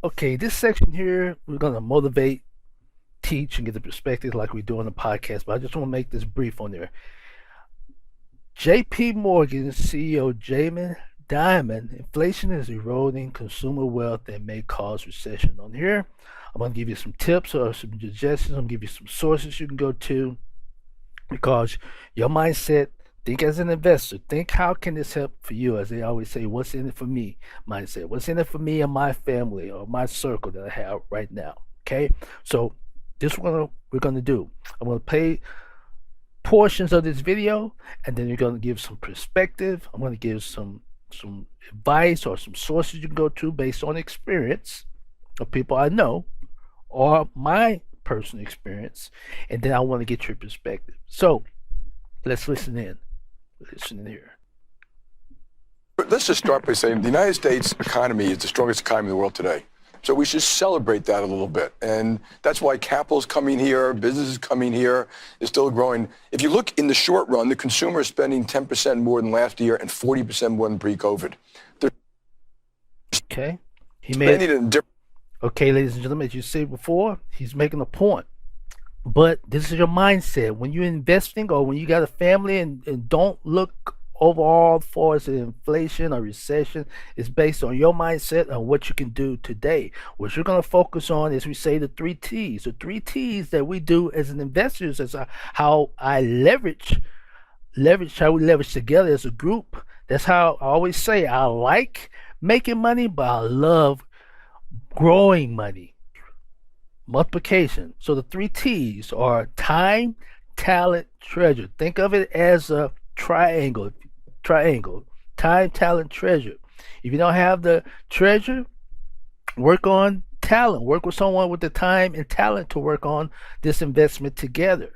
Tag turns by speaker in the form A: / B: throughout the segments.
A: Okay, this section here, we're going to motivate, teach, and get the perspective like we do on the podcast, but I just want to make this brief on there. JP Morgan CEO Jamin Dimon, inflation is eroding consumer wealth and may cause recession. On here, I'm going to give you some tips or some suggestions. I'm going to give you some sources you can go to because your mindset, think as an investor, think how can this help for you? As they always say, what's in it for me mindset, what's in it for me and my family or my circle that I have right now. Okay, so this one we're going to do. I'm going to play portions of this video, and then you're going to give some perspective. I'm going to give some advice or some sources you can go to based on experience of people I know or my personal experience, and then I want to get your perspective. So let's listen in. Listen in here.
B: Let's just start by saying the United States economy is the strongest economy in the world today. So we should celebrate that a little bit. And that's why capital's coming here, business is coming here, is still growing. If you look in the short run, the consumer is spending 10% more than last year and 40% more than pre-COVID.
A: Okay. He made
B: it.
A: Okay, ladies and gentlemen, as you said before, he's making a point. But this is your mindset. When you're investing or when you got a family and don't look overall for as inflation or recession, is based on your mindset and what you can do today. What you're going to focus on is, we say, the three T's. The three T's that we do as an investors, as how I leverage how we leverage together as a group. That's how I always say I like making money, but I love growing money. Multiplication. So the three T's are time, talent, treasure. Think of it as a triangle. Time, talent, treasure. If you don't have the treasure, work on talent. Work with someone with the time and talent to work on this investment together.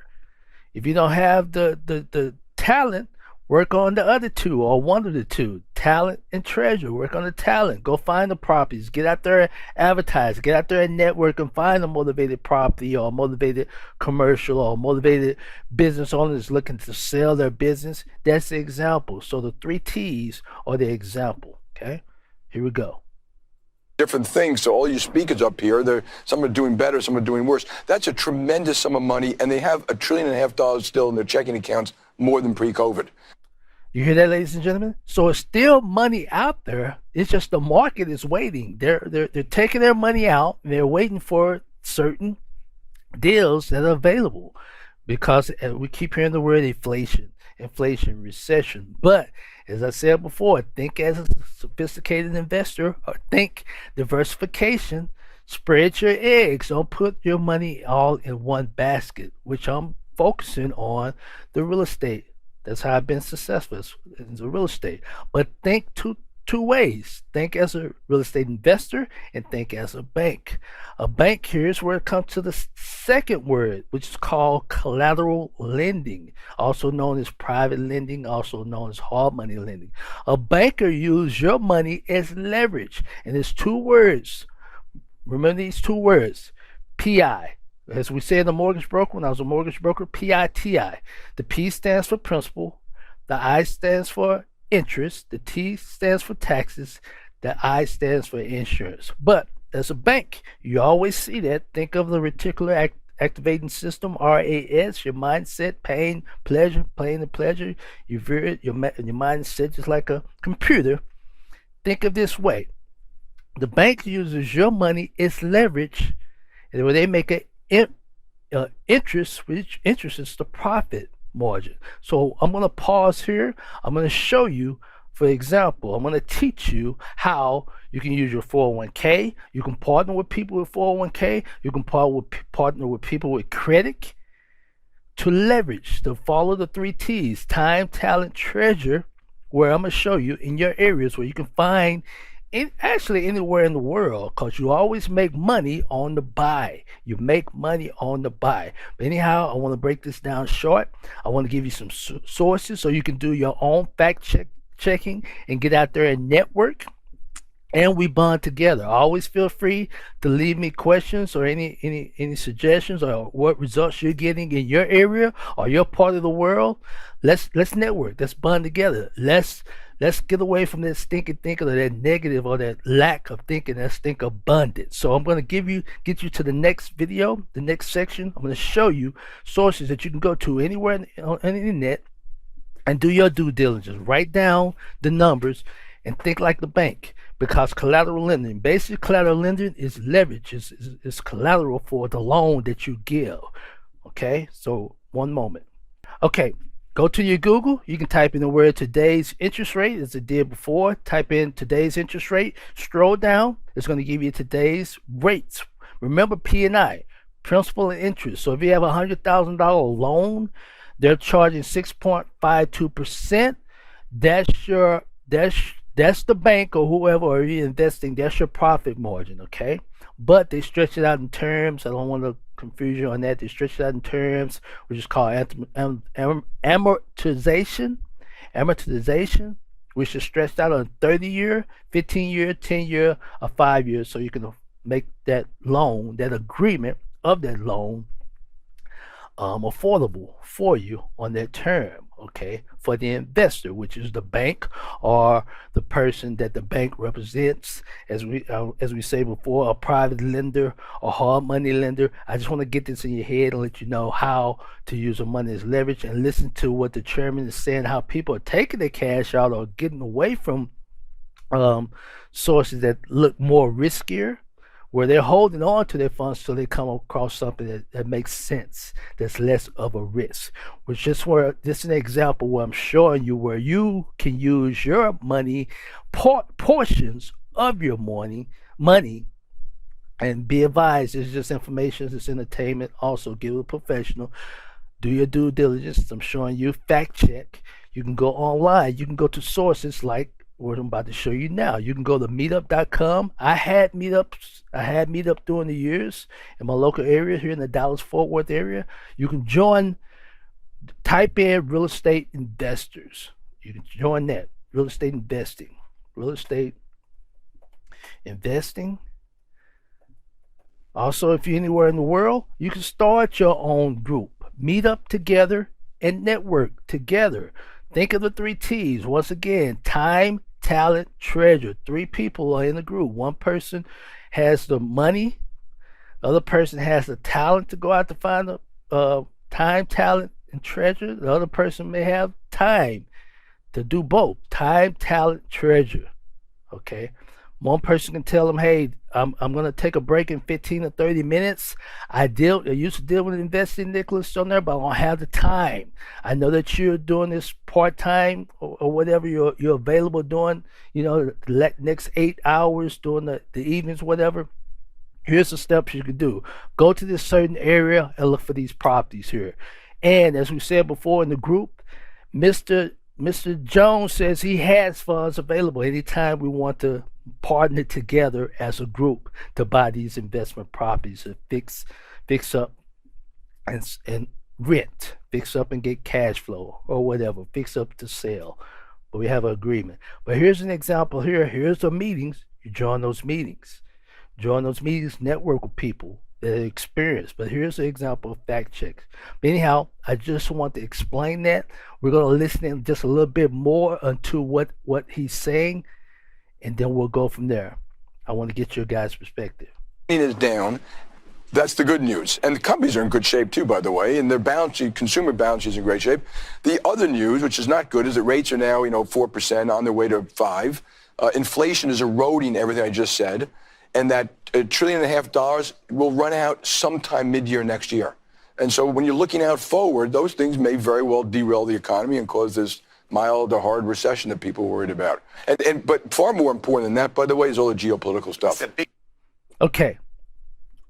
A: If you don't have the talent, work on the other two or one of the two, talent and treasure. Work on the talent. Go find the properties. Get out there and advertise. Get out there and network and find a motivated property or a motivated commercial or a motivated business owners looking to sell their business. That's the example. So the three T's are the example. Okay, here we go.
B: Different things. So all you speakers up here, some are doing better, some are doing worse. That's a tremendous sum of money, and they have $1.5 trillion still in their checking accounts, more than pre-COVID.
A: You hear that, ladies and gentlemen? So it's still money out there. It's just the market is waiting. They're taking their money out and they're waiting for certain deals that are available, because we keep hearing the word inflation, recession. But as I said before, think as a sophisticated investor, or think diversification. Spread your eggs. Don't put your money all in one basket, which I'm focusing on the real estate. That's how I've been successful in the real estate. But think two ways. Think as a real estate investor and think as a bank. A bank, here's where it comes to the second word, which is called collateral lending, also known as private lending, also known as hard money lending. A banker uses your money as leverage. And there's two words. Remember these two words, PI. As we say in the mortgage broker, when I was a mortgage broker, PITI. The P stands for principal, the I stands for interest, the T stands for taxes, the I stands for insurance. But as a bank, you always see that. Think of the reticular activating system, RAS, your mindset, pain, pleasure, pain and pleasure. You veer it, your mindset just like a computer. Think of this way. The bank uses your money as leverage, and when they make a interest, which interest is the profit margin. So I'm going to pause here. I'm going to show you, for example, I'm going to teach you how you can use your 401k. You can partner with people with 401k. You can partner with people with credit to leverage, to follow the three T's, time, talent, treasure, where I'm going to show you in your areas where you can find actually anywhere in the world, because you always make money on the buy. You make money on the buy. But anyhow, I want to break this down short. I want to give you some sources so you can do your own fact checking and get out there and network, and we bond together. Always feel free to leave me questions or any suggestions or what results you're getting in your area or your part of the world. Let's network. Let's bond together. Let's Let's get away from that stinking thinking or that negative or that lack of thinking. Let's think abundant. So I'm going to get you to the next video, the next section. I'm going to show you sources that you can go to anywhere on the internet and do your due diligence. Write down the numbers and think like the bank, because collateral lending, basically collateral lending is leverage, is collateral for the loan that you give. Okay, so one moment. Okay, go to your Google. You can type in the word today's interest rate as it did before. Type in today's interest rate. Scroll down. It's going to give you today's rates. Remember P&I, principal and interest. So if you have a $100,000 loan, they're charging 6.52%. That's the bank or whoever are you investing. That's your profit margin, okay? But they stretch it out in terms. I don't want to confuse you on that. They stretch it out in terms, which is called amortization. Amortization, which is stretched out on 30-year, 15-year, 10-year, or 5 years, so you can make that loan, that agreement of that loan, affordable for you on that term, okay, for the investor, which is the bank or the person that the bank represents. As we say before, a private lender or hard money lender. I just want to get this in your head and let you know how to use the money as leverage, and listen to what the chairman is saying, how people are taking their cash out or getting away from sources that look more riskier, where they're holding on to their funds till they come across something that makes sense, that's less of a risk. Which is where this is an example where I'm showing you where you can use your money, portions of your money, and be advised. It's just information, it's entertainment. Also, give it a professional. Do your due diligence. I'm showing you, fact check. You can go online. You can go to sources like what I'm about to show you now. You can go to meetup.com. I had meetup during the years in my local area here in the Dallas-Fort Worth area. You can join, type in real estate investors. You can join that. Real estate investing. Real estate investing. Also, if you're anywhere in the world, you can start your own group. Meet up together and network together. Think of the 3 T's. Once again, time, talent, treasure. 3 people are in the group. One person has the money. The other person has the talent to go out to find the time, talent, and treasure. The other person may have time to do both. Time, talent, treasure. Okay. One person can tell them, hey, I'm going to take a break in 15 to 30 minutes. I used to deal with investing, Nicholas, on there, but I don't have the time. I know that you're doing this part-time or whatever you're available doing, the next 8 hours, during the evenings, whatever. Here's the steps you can do. Go to this certain area and look for these properties here. And as we said before in the group, Mr. Jones says he has funds available anytime we want to partner together as a group to buy these investment properties and fix up and rent, fix up and get cash flow or whatever, fix up to sell. But we have an agreement. But here's an example here. Here's the meetings. You join those meetings. Network with people that are experienced. But here's an example of fact checks. But anyhow, I just want to explain that. We're going to listen in just a little bit more into what he's saying, and then we'll go from there. I want to get your guys' perspective.
B: Is down. That's the good news. And the companies are in good shape too, by the way, and their balance sheet, consumer balance sheet is in great shape. The other news, which is not good, is that rates are now, 4% on their way to 5%. Inflation is eroding everything I just said, and that $1.5 trillion will run out sometime mid-year next year. And so when you're looking out forward, those things may very well derail the economy and cause this mild or hard recession that people are worried about. But far more important than that, by the way, is all the geopolitical stuff.
A: Okay.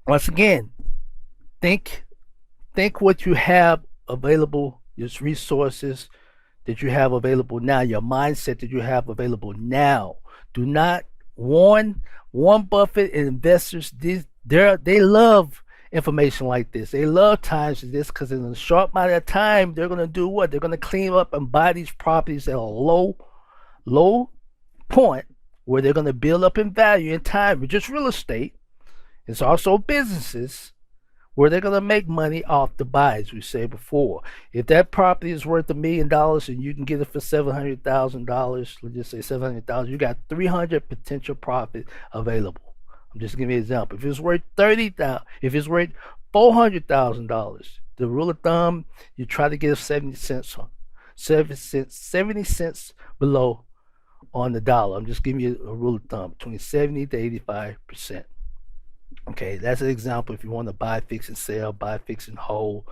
A: Once again, think what you have available, your resources that you have available now, your mindset that you have available now. Do not Warren Buffett and investors, they love information like this. They love times like this because in a short amount of time, they're going to do what? They're going to clean up and buy these properties at a low point where they're going to build up in value in time. It's just real estate. It's also businesses where they're going to make money off the buy, as we said before. If that property is worth $1 million and you can get it for $700,000, let's just say $700,000, you got 300 potential profit available. I'm just giving you an example. If it's worth $30,000, if it's worth $400,000, the rule of thumb, you try to get 70 cents on 70 cents below on the dollar. I'm just giving you a rule of thumb, between 70 to 85%. Okay, that's an example. If you want to buy, fix, and sell, buy, fix, and hold,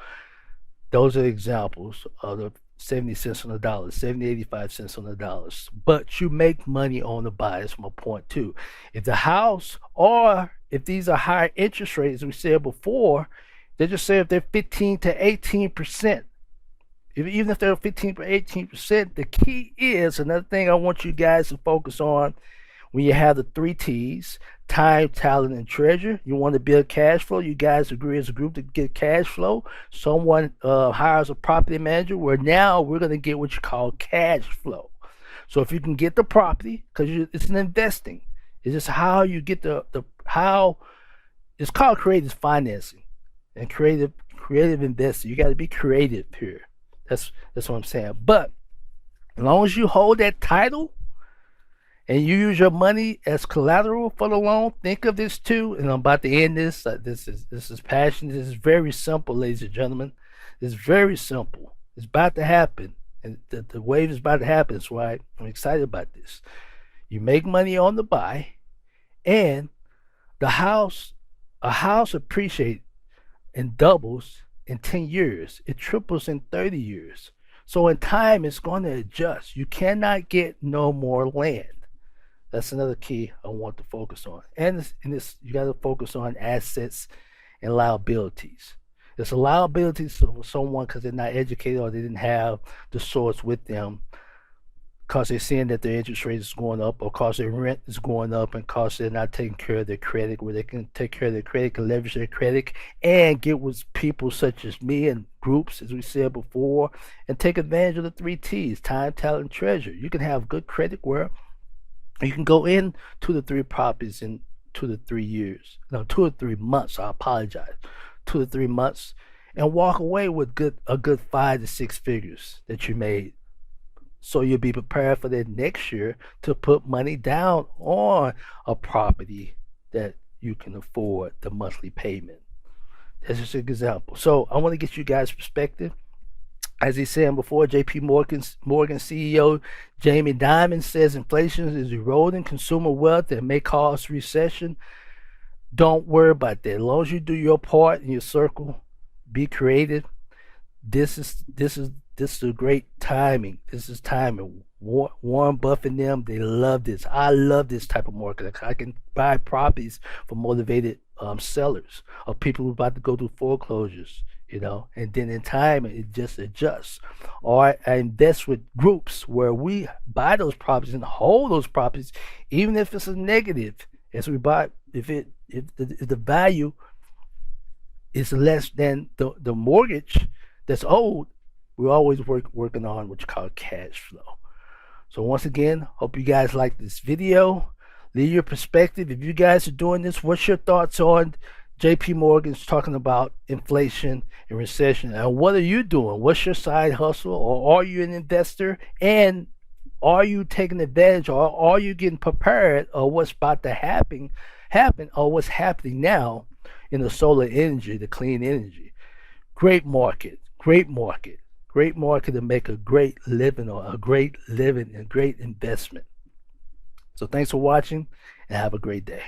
A: those are examples of the 70 cents on the dollar, 70, 85 cents on the dollars. But you make money on the buy. That's my point too. If the house, or if these are higher interest rates, as we said before, they just say if they're 15 to 18%. Even if they're 15 to 18%, the key is, another thing I want you guys to focus on, when you have the 3 T's, time, talent, and treasure, you want to build cash flow. You guys agree as a group to get cash flow. Someone hires a property manager, where now we're going to get what you call cash flow. So if you can get the property, because it's an investing, it's just how you get how it's called creative financing and creative investing. You got to be creative here. That's what I'm saying. But as long as you hold that title and you use your money as collateral for the loan, think of this too. And I'm about to end this. This is passion. This is very simple, ladies and gentlemen. It's very simple. It's about to happen, and the wave is about to happen. That's why I'm excited about this. You make money on the buy, and a house appreciates and doubles in 10 years. It triples in 30 years. So in time, it's going to adjust. You cannot get no more land. That's another key I want to focus on. And you got to focus on assets and liabilities. It's a liability for someone because they're not educated, or they didn't have the source with them, because they're seeing that their interest rate is going up, or because their rent is going up, and because they're not taking care of their credit, where they can take care of their credit, can leverage their credit, and get with people such as me and groups, as we said before, and take advantage of the 3 T's, time, talent, and treasure. You can have good credit where you can go in to the 3 properties in 2 to 3 years. No, 2 or 3 months. I apologize. 2 to 3 months, and walk away with a good 5 to 6 figures that you made. So you'll be prepared for that next year to put money down on a property that you can afford the monthly payment. That's just an example. So I want to get you guys' perspective. As he said before, JP Morgan CEO Jamie Dimon says inflation is eroding consumer wealth and may cause recession. Don't worry about that. As long as you do your part in your circle, be creative. This is a great timing. This is timing. Warren Buffett and them, they love this. I love this type of market. I can buy properties for motivated sellers, or people who are about to go through foreclosures, and then in time it just adjusts. Or I invest with groups where we buy those properties and hold those properties, even if it's a negative. As we buy, if the value is less than the mortgage that's owed, we're always working on what you call cash flow. So once again, hope you guys like this video. Leave your perspective. If you guys are doing this, what's your thoughts on JP Morgan's talking about inflation and recession? And what are you doing? What's your side hustle? Or are you an investor? And are you taking advantage, or are you getting prepared, or what's about to happen, or what's happening now in the solar energy, the clean energy? Great market to make a great living, or a great living and great investment. So thanks for watching, and have a great day.